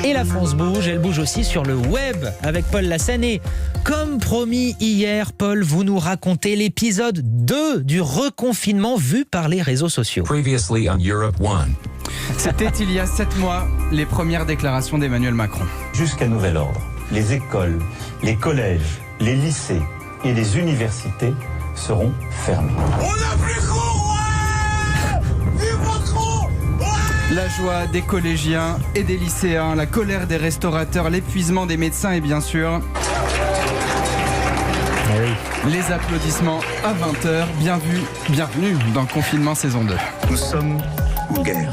Et la France bouge, elle bouge aussi sur le web avec Paul Lassané. Comme promis hier, Paul, vous nous racontez l'épisode 2 du reconfinement vu par les réseaux sociaux. Previously on Europe 1. C'était il y a 7 mois, les premières déclarations d'Emmanuel Macron. Jusqu'à nouvel ordre, les écoles, les collèges, les lycées et les universités seront fermés. On n'a plus cours, ouais! Vive Macron! Ouais! La joie des collégiens et des lycéens, la colère des restaurateurs, l'épuisement des médecins et bien sûr... les applaudissements à 20h. Bienvenue dans Confinement saison 2. Nous sommes en guerre.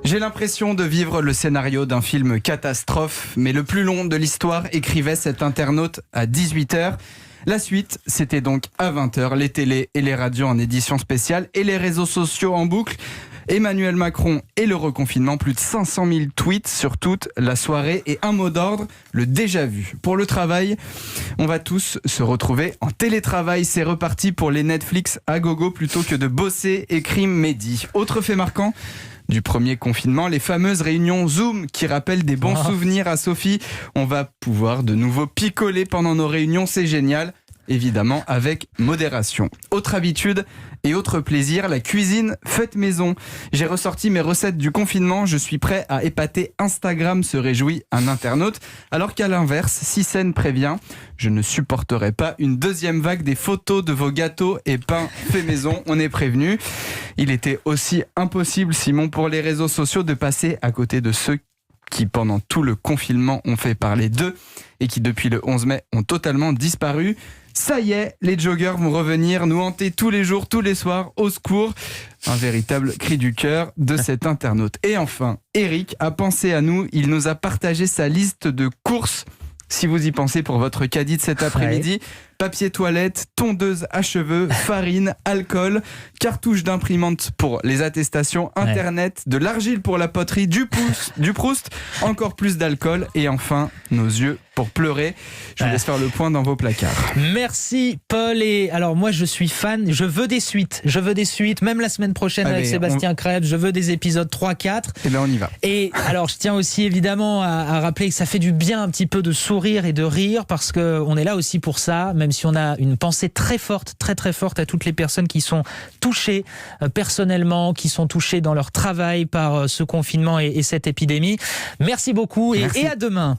J'ai l'impression de vivre le scénario d'un film catastrophe, mais le plus long de l'histoire, écrivait cet internaute à 18h. La suite, c'était donc à 20h, les télés et les radios en édition spéciale et les réseaux sociaux en boucle. Emmanuel Macron et le reconfinement, plus de 500 000 tweets sur toute la soirée et un mot d'ordre, le déjà vu. Pour le travail, on va tous se retrouver en télétravail. C'est reparti pour les Netflix à gogo plutôt que de bosser, écrit Mehdi. Autre fait marquant du premier confinement, les fameuses réunions Zoom qui rappellent des bons souvenirs à Sophie. On va pouvoir de nouveau picoler pendant nos réunions, c'est génial. Évidemment avec modération. Autre habitude et autre plaisir, la cuisine faite maison. J'ai ressorti mes recettes du confinement, je suis prêt à épater Instagram, se réjouit un internaute. Alors qu'à l'inverse, Sissène prévient, je ne supporterai pas une deuxième vague des photos de vos gâteaux et pains faits maison, on est prévenu. Il était aussi impossible, Simon, pour les réseaux sociaux de passer à côté de ceux qui pendant tout le confinement ont fait parler d'eux et qui depuis le 11 mai ont totalement disparu. Ça y est, les joggers vont revenir nous hanter tous les jours, tous les soirs, au secours. Un véritable cri du cœur de cet internaute. Et enfin, Eric a pensé à nous, il nous a partagé sa liste de courses. Si vous y pensez pour votre caddie de cet après-midi, papier toilette, tondeuse à cheveux, farine, alcool, cartouche d'imprimante pour les attestations, internet, de l'argile pour la poterie, du Proust, encore plus d'alcool et enfin nos yeux pour pleurer. Je vous laisse faire le point dans vos placards. Merci Paul. Et alors moi je suis fan, je veux des suites, même la semaine prochaine avec Sébastien Krebs, je veux des épisodes 3-4. Et bien on y va. Et alors je tiens aussi évidemment à rappeler que ça fait du bien un petit peu de sourire et de rire parce qu'on est là aussi pour ça, même si on a une pensée très forte à toutes les personnes qui sont touchées personnellement, qui sont touchées dans leur travail par ce confinement et cette épidémie. Merci beaucoup et à demain.